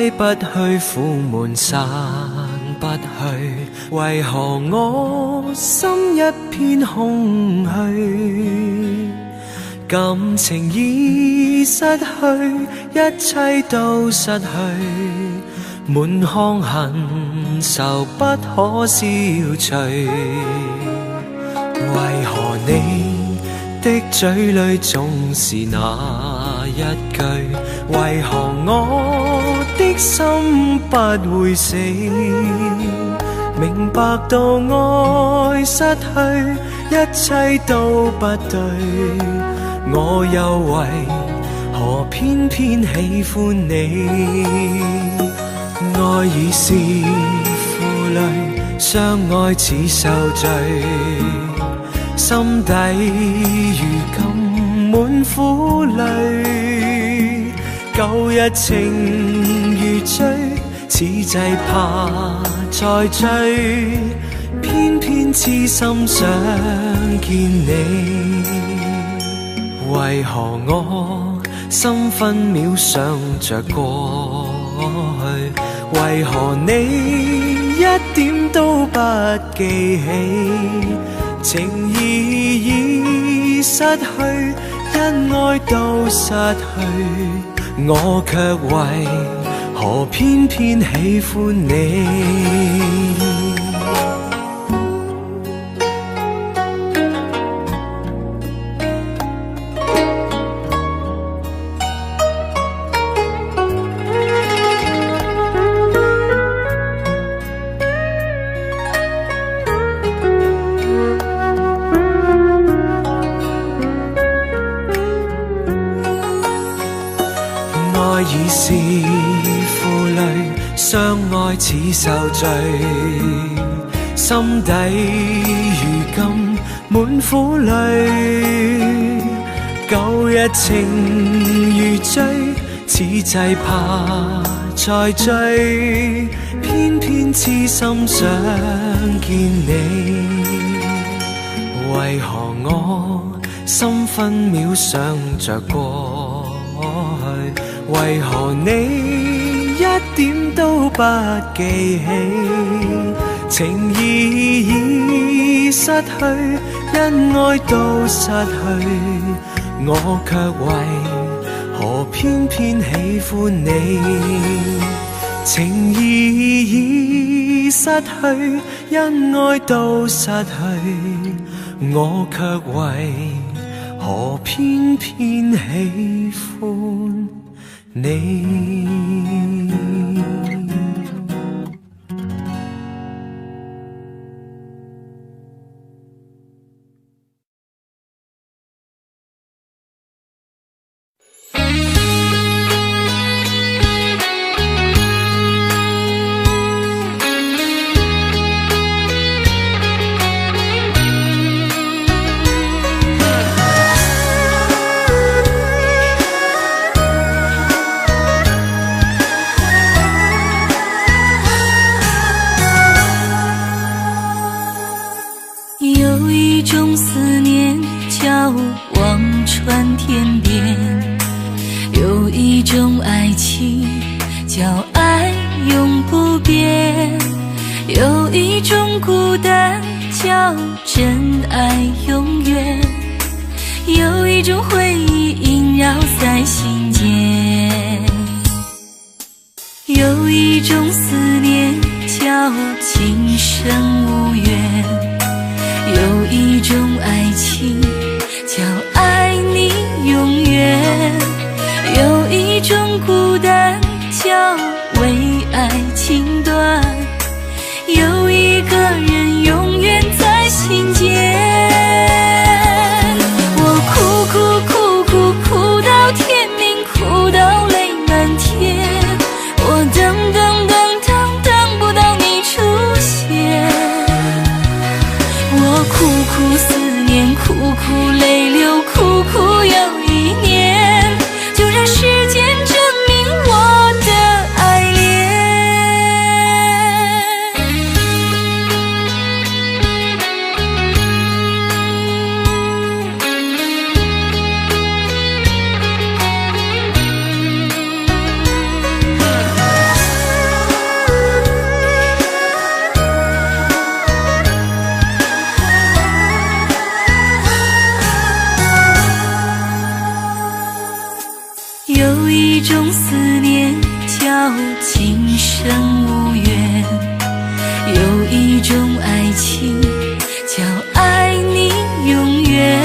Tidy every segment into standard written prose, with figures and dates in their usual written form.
揮不去，苦悶散不去，為何我心一片空虛？感情已失去，一切都失去，滿腔恨愁不可消除。為何你的嘴裏總是那一句？為何我的心不會死？明白到愛失去，一切都不對，我又為何偏偏喜歡你？愛已是負累，相愛似受罪，心底如今滿苦淚，舊日情如醉，此際怕再追，偏偏痴心想見你。為何我心分秒想着過去？為何你一點都不記起？情義已失去，因愛都失去，我卻為何偏偏喜歡你？已是負累，相愛似受罪，心底如今滿苦淚，舊日情如醉，此際怕再追，偏偏痴心想見你。為何我心分秒想着過去？為何你一點都不記起？情義已失去，因愛都失去，我卻為何偏偏喜歡你？情義已失去，因愛都失去，我卻為何偏偏喜歡你。有一种思念叫望穿天边，有一种爱情叫爱永不变，有一种孤单叫真爱永远，有一种回忆萦绕在心间，有一种思念叫今生无缘，有一种爱情叫爱你永远，有一种孤单叫为爱情断，有一个人永远在心间。我哭哭哭哭哭到天明，哭到泪满天，我等等等等等不到你出现，有一种爱情叫爱你永远，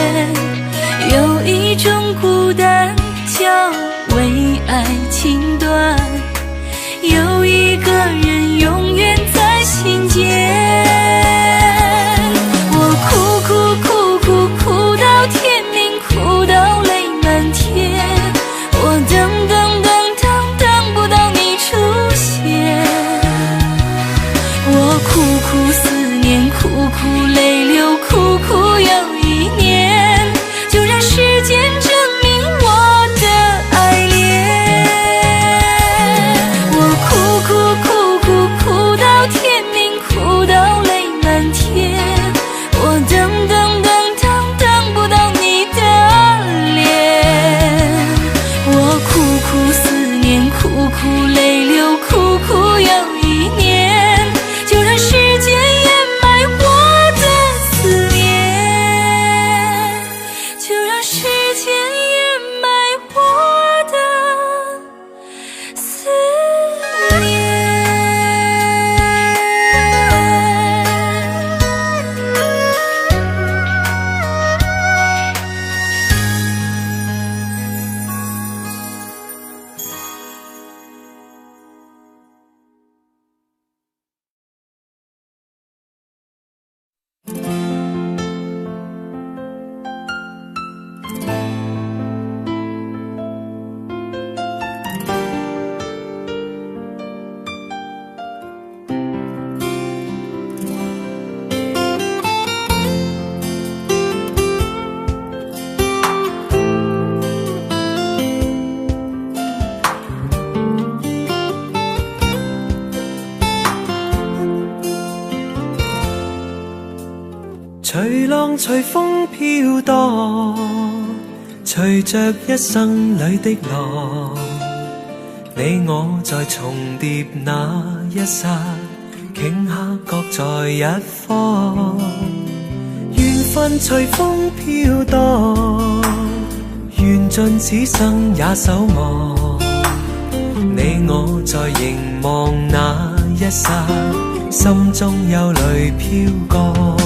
有一种孤单叫为爱情短，有一个人永远在心间。我哭哭哭哭哭到天明，哭到泪满天，我等等等等等不到你出现，我苦苦思念，苦苦泪流，苦苦又一年，就让时间证明我的爱恋。我哭哭哭哭哭到天明，哭到泪满天，我等等等等等不到你的脸，我苦苦思念，苦苦泪流，苦苦又一年，就让时间掩埋我的思念，就让时间掩埋我的思念。隨浪隨風飄蕩，隨着一生裏的浪，你我在重疊那一剎，頃刻各在一方。緣分隨風飄蕩，緣盡此生也守望。你我在凝望那一剎，心中有淚飄過。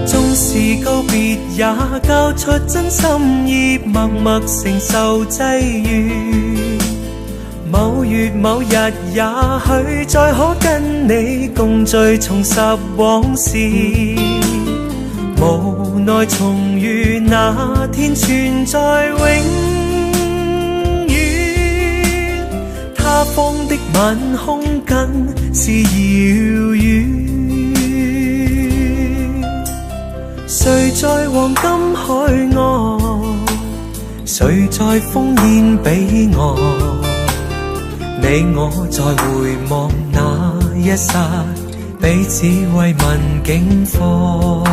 縱是告別也交出真心意，默默承受際遇。某月某日也許再可跟你共聚，重拾往事。無奈重遇那天存在永遠，他方的晚空更是遙遠。誰在黃金海岸，誰在烽煙彼岸？你我在回望那一剎，彼此慰問境況。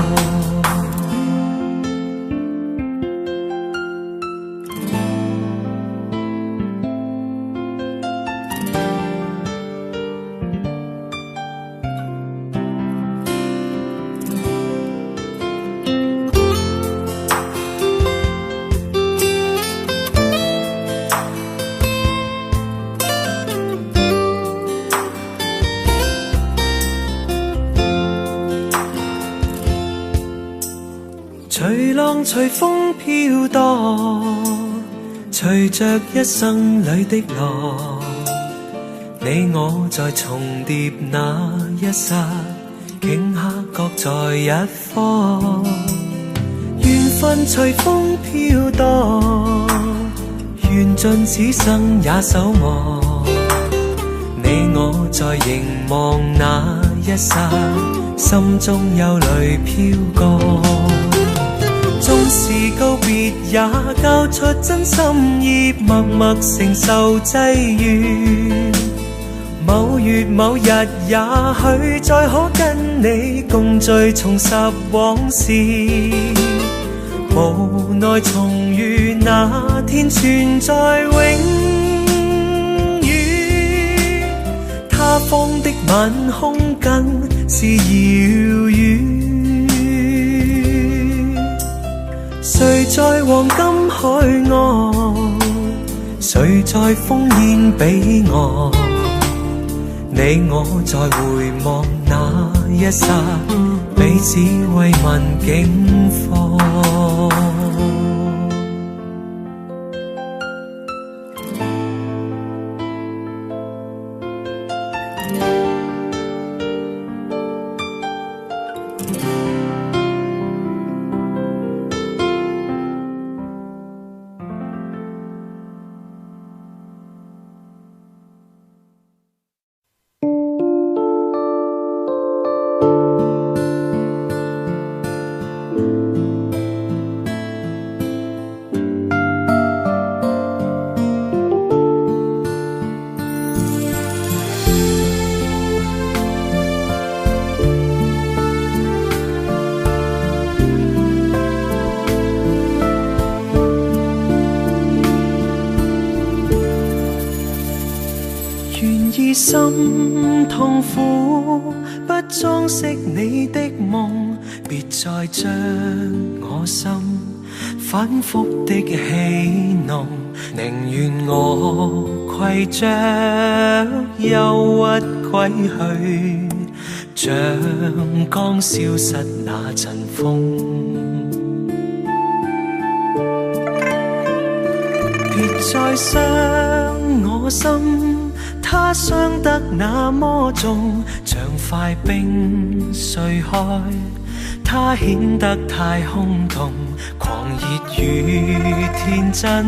隨浪隨風飄蕩，隨着一生裏的浪，你我在重疊那一剎，頃刻各在一方。緣分隨風飄蕩，緣盡此生也守望。你我在凝望那一剎，心中有淚飄過。縱是告別也交出真心意，默默承受際遇。某月某日也許再可跟你共聚，重拾往事。無奈重遇那天存在永遠，他方的晚空更是遙遠。誰在黃金海岸，誰在烽煙彼岸？你我在回望一剎，彼此慰問境況。心痛苦，不裝飾你的夢，別再將我心反覆的戲弄，寧願我攜着憂鬱歸去，像剛消失那陣風。別再傷我心，它傷得那麼重，像塊冰碎開，它顯得太空洞，狂熱與天真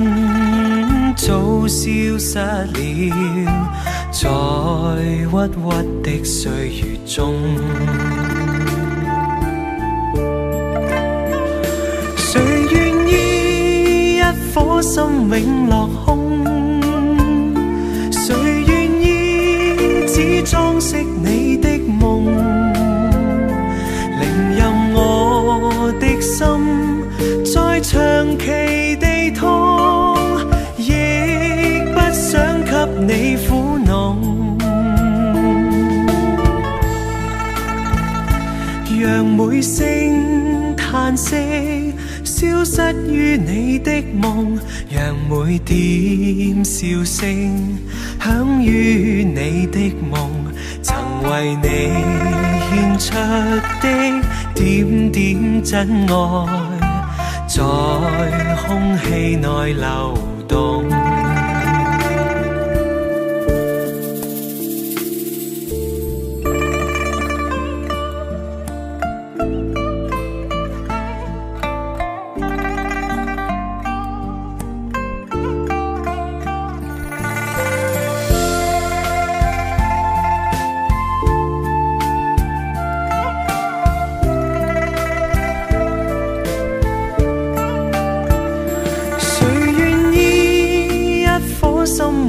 早消失了，在鬱鬱的歲月中。誰願意一顆心永落空？誰願意只裝飾你的夢？寧任我的心再長期地痛，亦不想給你苦惱。讓每聲嘆息消失於你的夢，讓每點笑聲響於你的夢，曾為你獻出的點點真愛，在空氣內流動。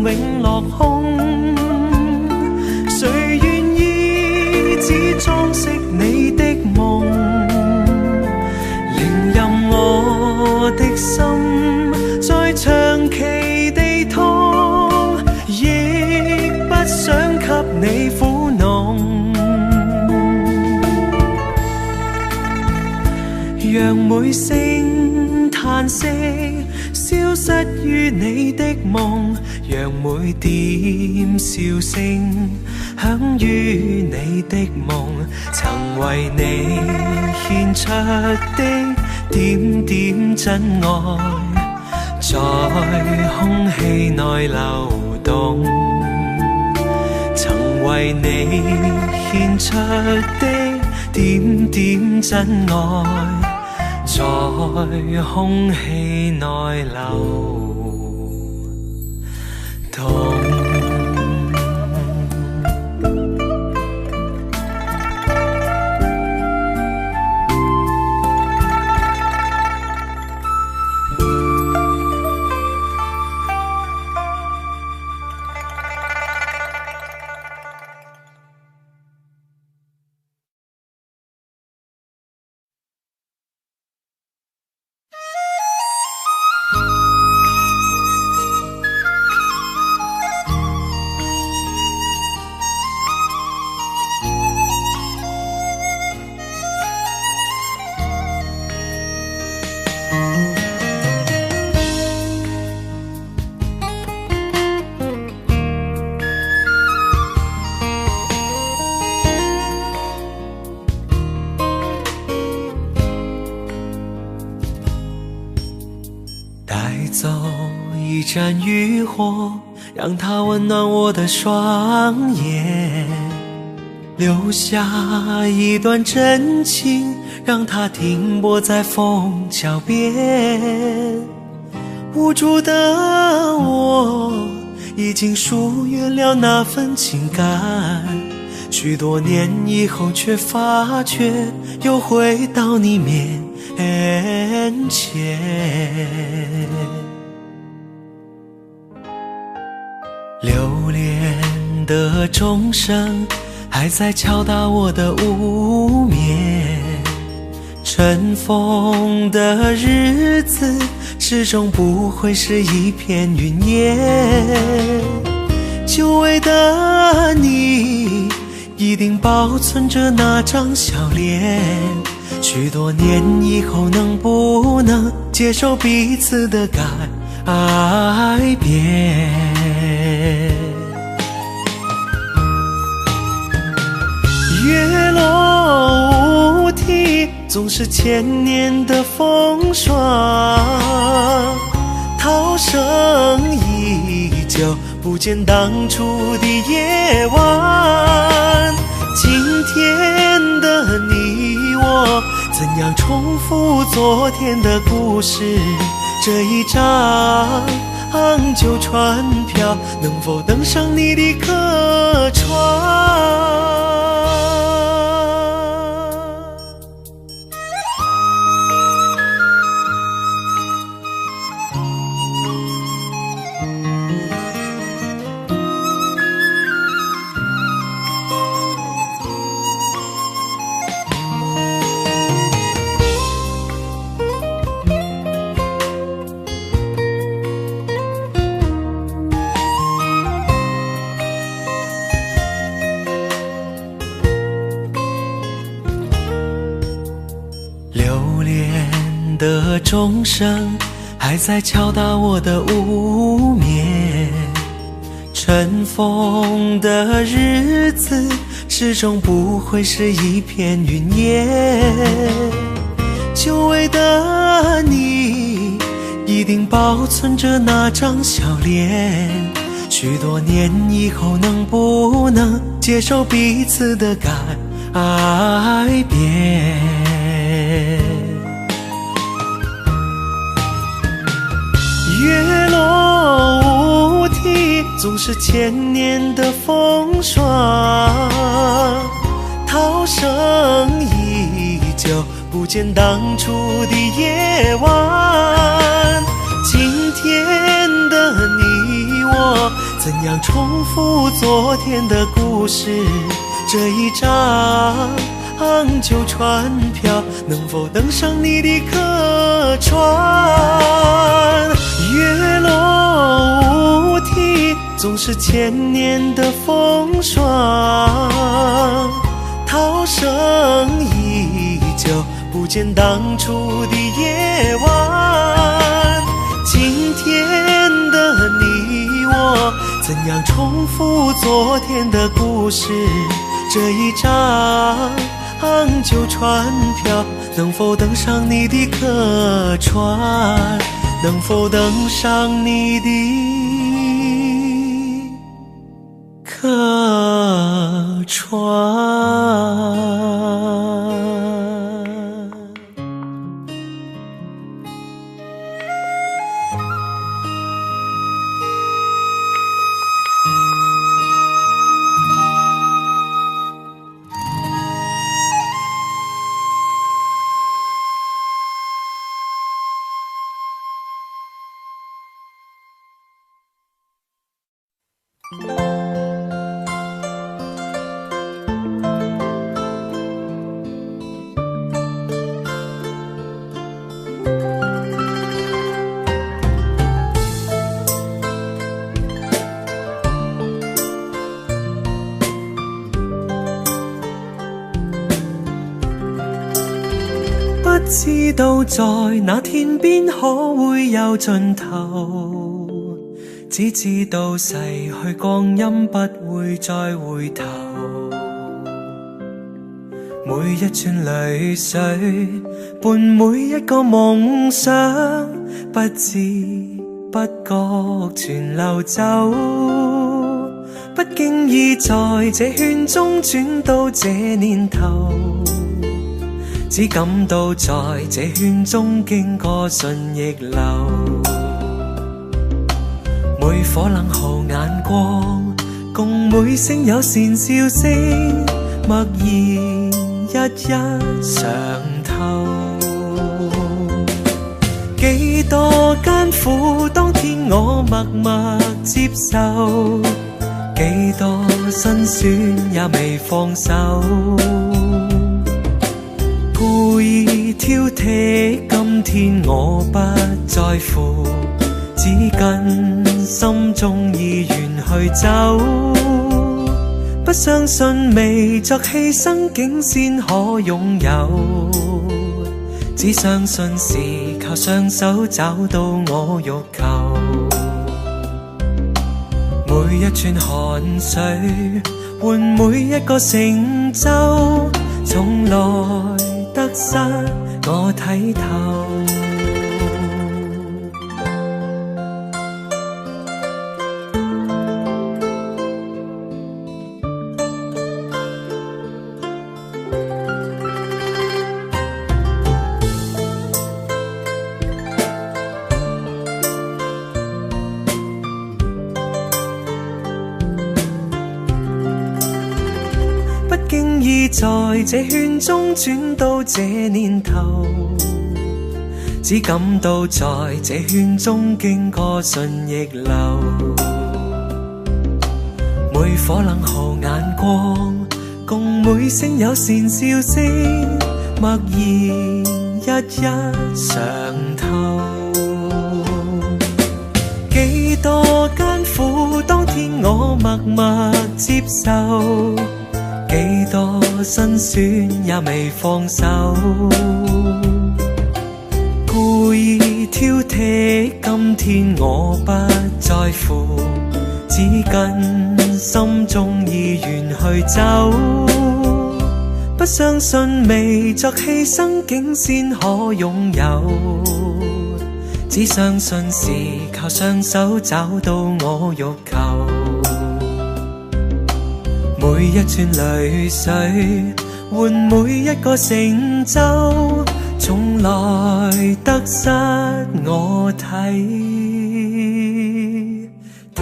永落空，誰願意只裝飾你的夢？寧任我的心再長期地痛，亦不想給你苦惱。讓每聲嘆息消失於你的夢，讓每點笑聲響於你的夢，曾為你獻出的點點真愛，在空氣內流動。曾為你獻出的點點真愛，在空氣內流動。盏渔火，让它温暖我的双眼，留下一段真情，让它停泊在枫桥边。无助的我已经疏远了那份情感，许多年以后却发觉又回到你面前。流连的钟声还在敲打我的无眠，尘封的日子始终不会是一片云烟。久违的你一定保存着那张笑脸，许多年以后能不能接受彼此的改变？月落乌啼，总是千年的风霜，涛声依旧，不见当初的夜晚。今天的你我，怎样重复昨天的故事？这一张旧船票，能否登上你的客船？的钟声还在敲打我的无眠，尘封的日子始终不会是一片云烟。久违的你一定保存着那张笑脸，许多年以后能不能接受彼此的改变？月落乌啼，总是千年的风霜，涛声依旧，不见当初的夜晚。今天的你我，怎样重复昨天的故事？这一张旧船票，能否登上你的客船？月落乌啼，总是千年的风霜，涛声依旧，不见当初的夜晚。今天的你我，怎样重复昨天的故事？这一张旧船票，能否登上你的客船？能否登上你的客船？不知道在那天邊可會有盡頭，只知道逝去光陰不會再回頭。每一串淚水伴每一個夢想，不知不覺全流走，不經意在這圈中轉到這年頭，只感到在這圈中經過順逆流，每顆冷酷眼光，共每聲友善笑聲，默然一一嘗透。幾多艱苦，當天我默默接受，幾多辛酸也未放手，故意挑剔，今天我不在乎，只跟心中意願去走，不相信未作犧牲竟先可擁有，只相信是靠雙手找到我欲求，每一串汗水換每一個成就，從來得失我睇透。經意在這圈中轉到這年頭，只感到在這圈中經過順逆流，每顆冷酷眼光，共每聲友善笑聲，默然一一嘗透。幾多艱苦，當天我默默接受，幾多辛酸也未放手，故意挑剔，今天我不在乎，只跟心中意願去走，不相信未作犧牲竟先可擁有，只相信是靠雙手找到我欲求，每一串淚水換每一個成就，從來得失我睇透。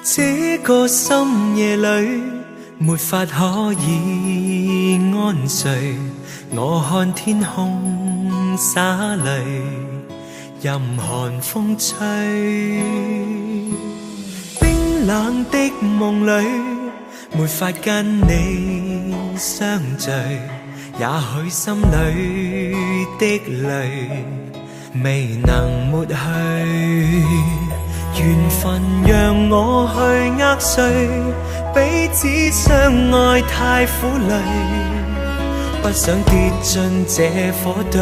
這個深夜裏沒法可以安睡，我看天空灑淚，任寒風吹，冰冷的夢裏沒法跟你相聚，也許心裏的淚未能抹去，緣分讓我去握碎，彼此相愛太苦累，不想跌進這火堆，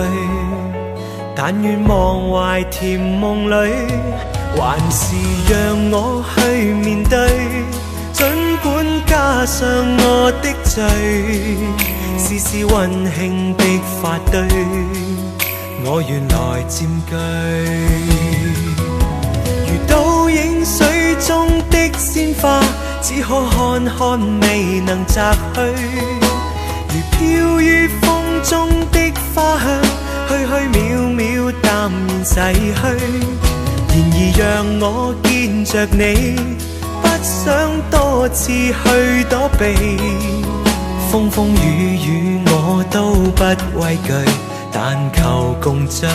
但願忘懷甜夢裏，還是讓我去面對，儘管加上我的罪，絲絲溫馨的發堆，我願來佔據。倒影水中的鮮花，只可看看未能摘去，如飄於風中的花香，虛虛渺渺淡然逝去。然而讓我見着你，不想多次去躲避，風風雨雨我都不畏懼，但求共醉。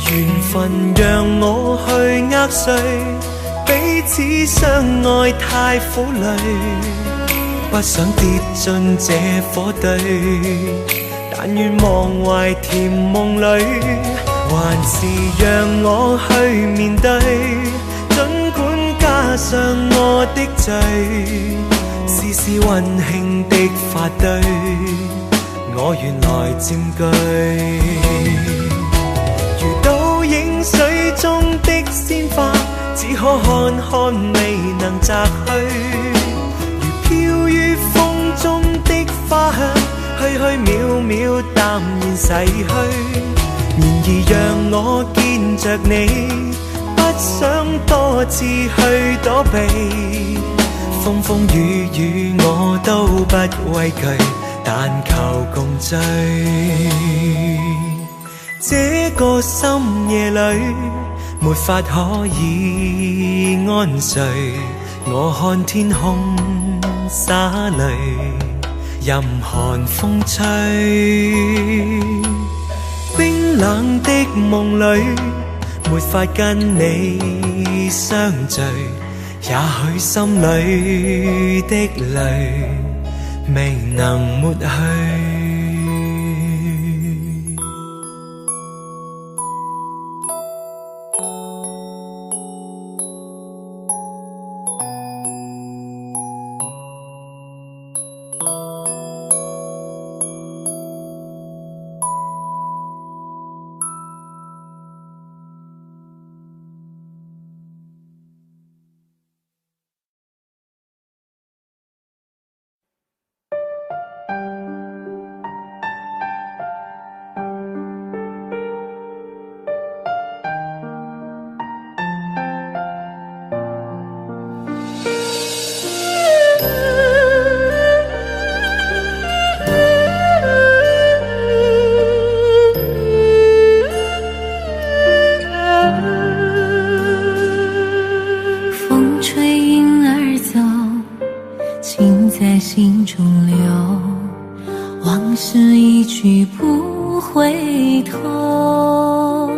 缘分讓我去握碎，彼此相愛太苦累，不想跌進這火堆，但願忘懷甜夢裏，還是讓我去面對，儘管加上我的罪，絲絲溫馨的發堆，我原來佔據。水中的鮮花，只可看看未能摘去，如飄於風中的花香，虛虛渺渺淡然逝去。然而讓我見着你，不想多次去躲避，風風雨雨我都不畏懼，但求共醉。這個深夜裏，沒法可以安睡。我看天空灑淚，任寒風吹。冰冷的夢裏，沒法跟你相聚。也許心裏的淚，未能抹去。心中留，往事一去不回头。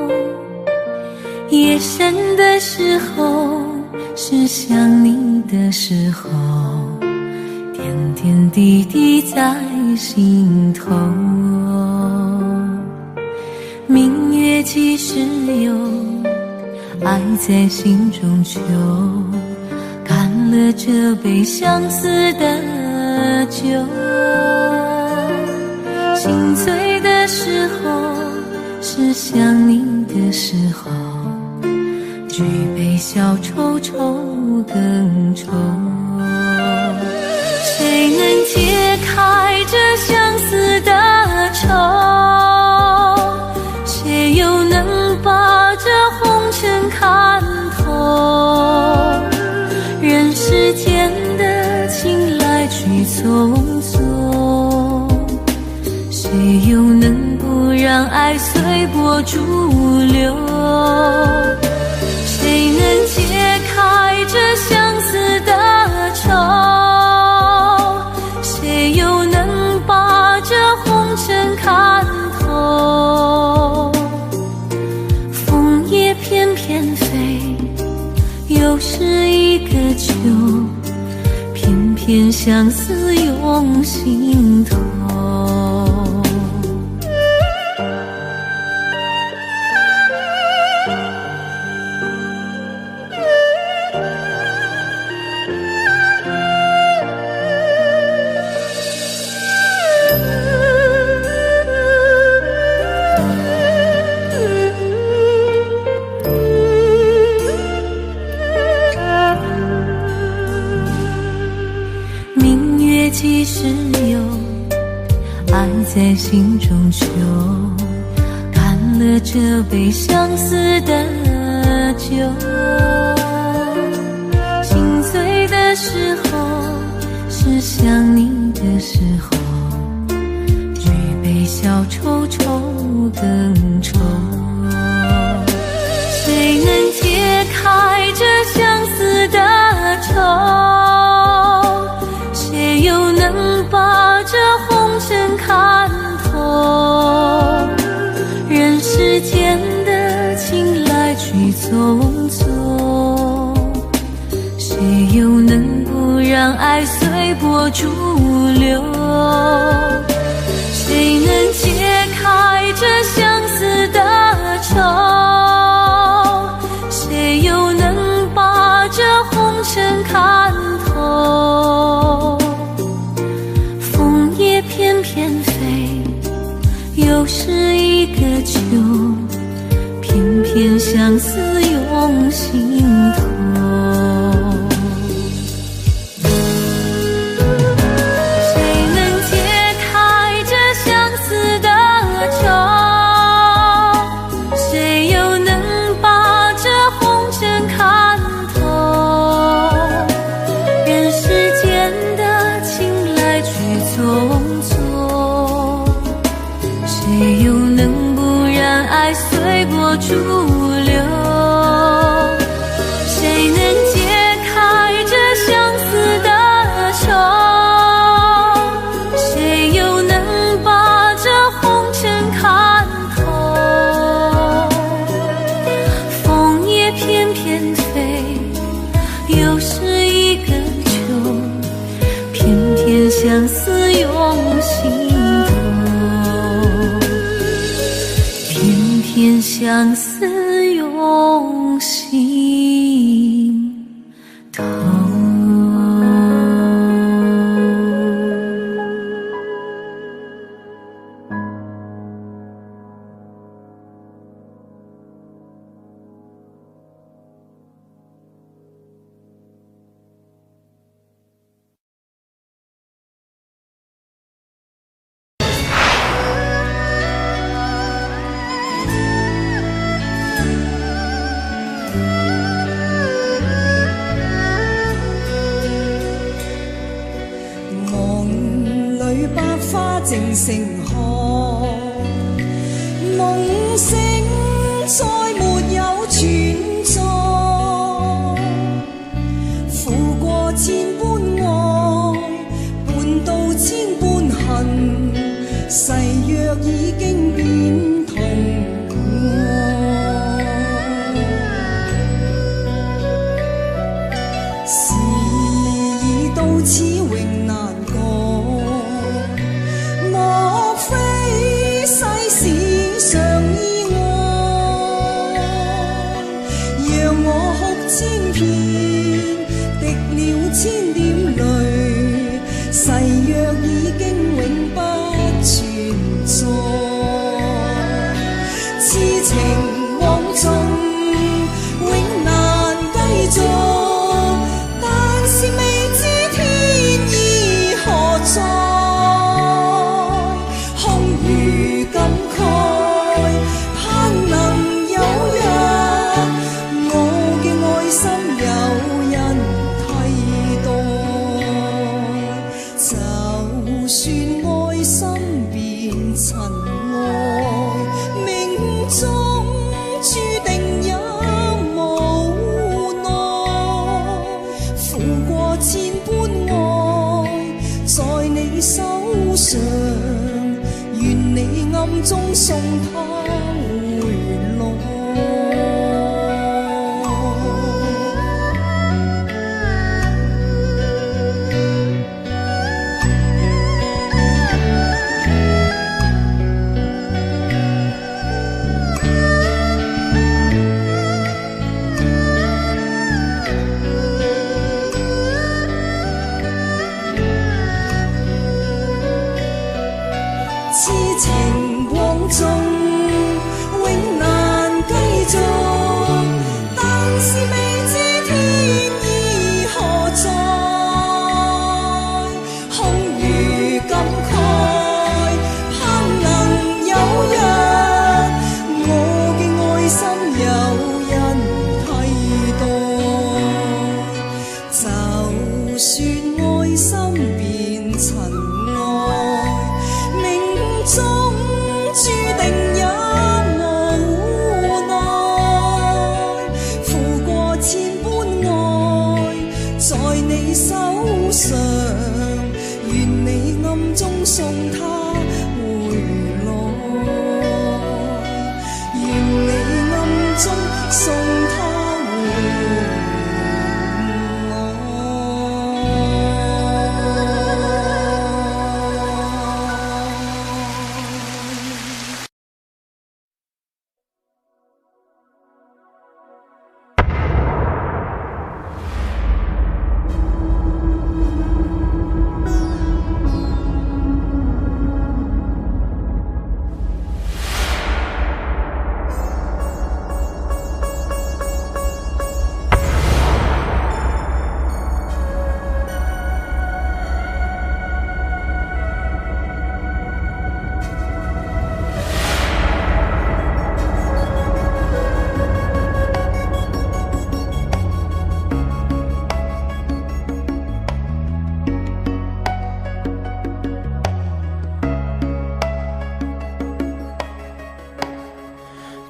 夜深的时候，是想你的时候，点点滴滴在心头。明月几时有，爱在心中求，干了这杯相思的酒。心醉的时候，是想你的时候，举杯消愁愁更愁。谁能解开这相思的愁？谁又能把这红尘看透？人世间的情来去匆匆，谁又能不让爱随波逐流？谁能解开这相思的愁？谁又能把这红尘看透？枫叶翩翩飞，又是一个秋，偏偏相思涌心头。几时有，爱在心中求，了这杯相思的酒。心醉的时候，是想你的时候，举杯消愁愁更愁。谁能解开这相思的愁？谁又能把这红尘看透？人世间的情来去匆匆，谁又能不让爱随波逐流？谁能解开这相思的愁？谁又能把这红尘看透？枫叶翩翩飞，又是一个秋，偏偏相思涌心头。逐流，谁能解开这相思的愁？谁又能把这红尘看透？枫叶翩翩飞，又是一个秋，偏偏相思涌心头。偏相思涌心头。正盛开，梦醒再没有存在，负过千般爱，伴到千般恨，誓约已经变童话。事已到此永难改，莫非世事常意外？让我哭千遍，滴了千点泪，誓约已经永不存在。痴情枉纵，永难继续，但是未知天意何在。空餘感慨，盼能有日，我嘅愛心有人替代。就算愛心變塵埃，命中注定也無奈。負過千般愛，在你手上，願你暗中送他回來。痴情枉縱，永難繼續，但是未知天意何在。空餘感慨，盼能有日，我送他回来，愿你暗中送他回来。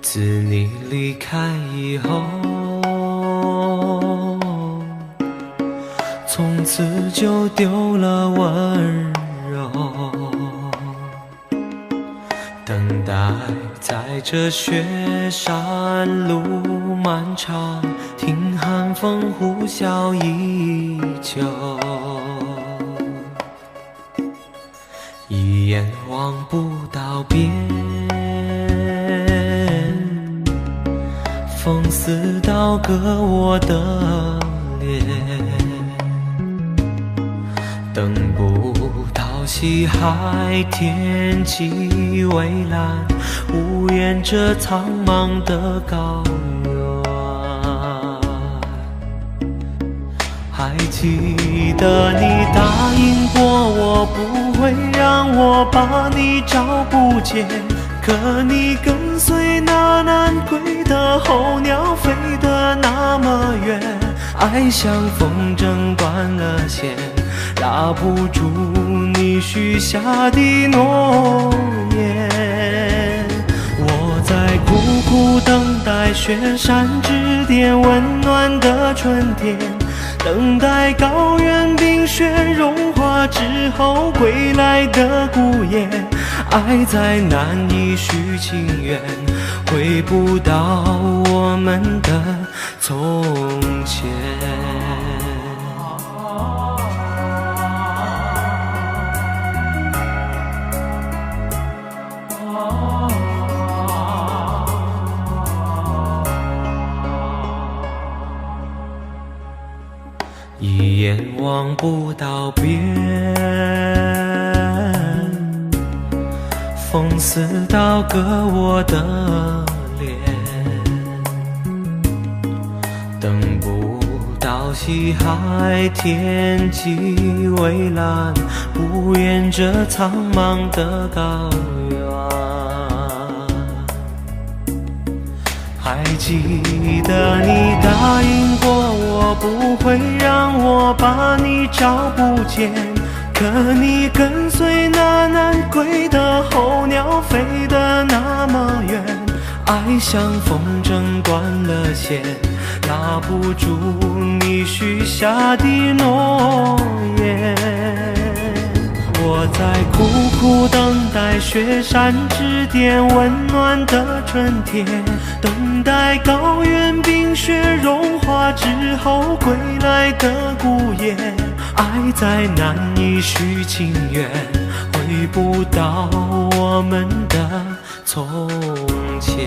自你离开以后，从此就丢了温柔，等待在这雪山路漫长，听寒风呼啸依旧，一眼望不到边，风似刀割我的脸，等不到西海天际蔚蓝，无言这苍茫的高原。还记得你答应过我，不会让我把你找不见，可你跟随那南归的候鸟飞得那么远，爱像风筝断了线，拉不住你许下的诺言。我在苦苦等待雪山之巅温暖的春天，等待高原冰雪融化之后归来的孤雁，爱在难以续情缘，回不到我们的从前。一眼望不到边，风似刀割我的脸，等不到西海天际蔚蓝，不愿这苍茫的高原。还记得你答应过我，不会让我把你找不见，可你跟随那南归的候鸟飞得那么远，爱像风筝断了线，拉不住你许下的诺言。我在苦苦等待雪山之巅温暖的春天，等待高原冰雪融化之后归来的孤雁，爱在难以续情缘，回不到我们的从前。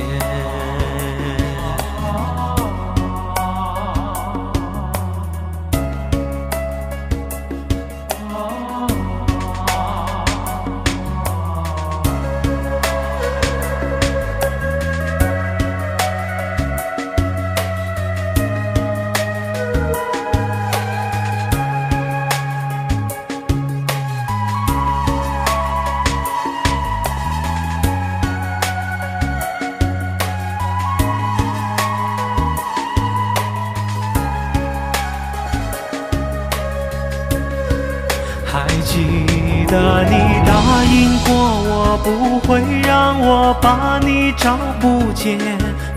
还记得你答应过我，不会让我把你找不见，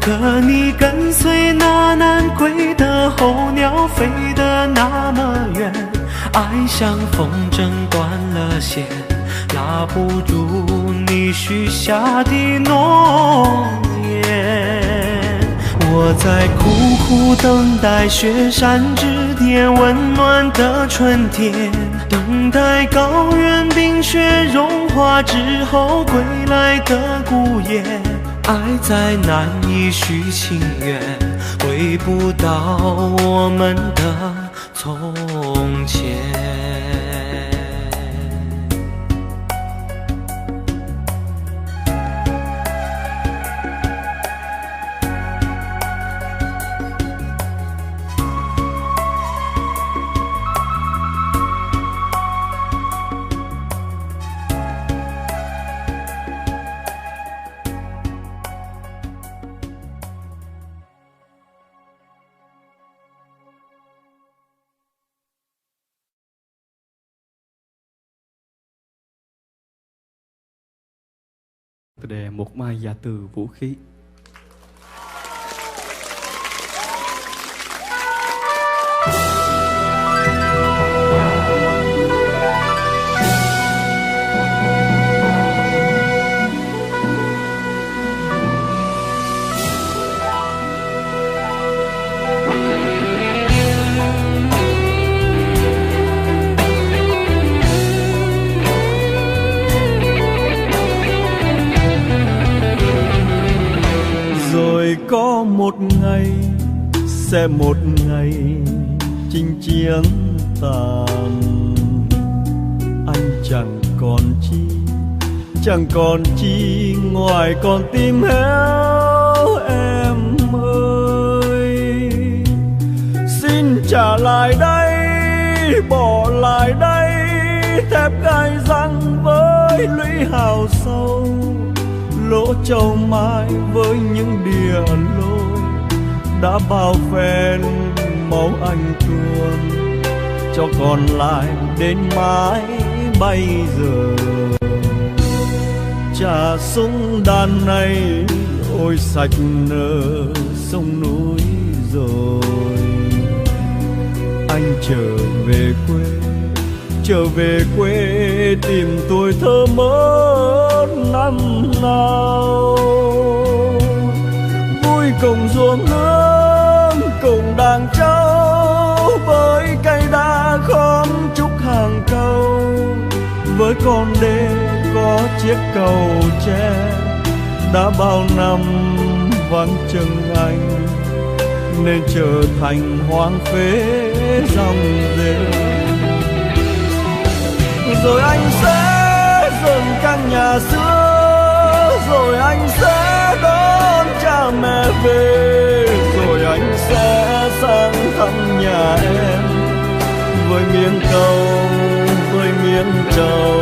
可你跟随那南归的候鸟飞得那么远，爱像风筝断了线，拉不住你许下的诺言。我在苦苦等待雪山之巅温暖的春天，等待高原冰雪融化之后归来的孤雁。爱再难以续情缘，回不到我们的从前。Tựa đề Một Mai Dạ Từ Vũ Khí. Có một ngày, sẽ một ngày chinh chiến tàn. Anh chẳng còn chi ngoài con tim héo em ơi. Xin trả lại đây, bỏ lại đây thép gai răng với lũy hào sâu, lỗ châu mai với những đìa lối đã bao phen máu anh tuôn, cho còn lại đến mãi bây giờ. Trà súng đàn này ôi sạch nở sông núi rồi. Anh trở về quê tìm tuổi thơ mất năm nào. Vui cùng ruộng nương cùng đàn trâu, với cây đa khóm trúc hàng câu, với con đê có chiếc cầu tre đã bao năm vắng chân anh, nên trở thành hoang phế dòng rêu. Rồi anh sẽ dựng căn nhà xưa, rồi anh sẽ đón cha mẹ về, rồi anh sẽ sang thăm nhà em với miếng câu, với miếng trầu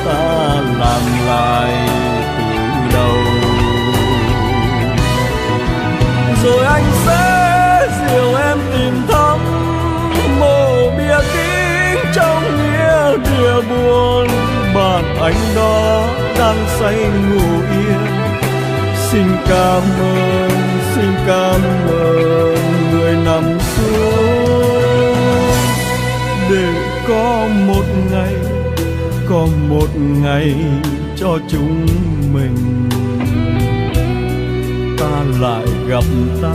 ta làm lại từ đầu. Rồi anh sẽ dìu em tìm thăm mộ bia kính trong nghĩa địa buồn. Bạn anh đó đang say ngủ yên. Xin cảm ơn người nằm xuống, để có một ngày cho chúng mình ta lại gặp ta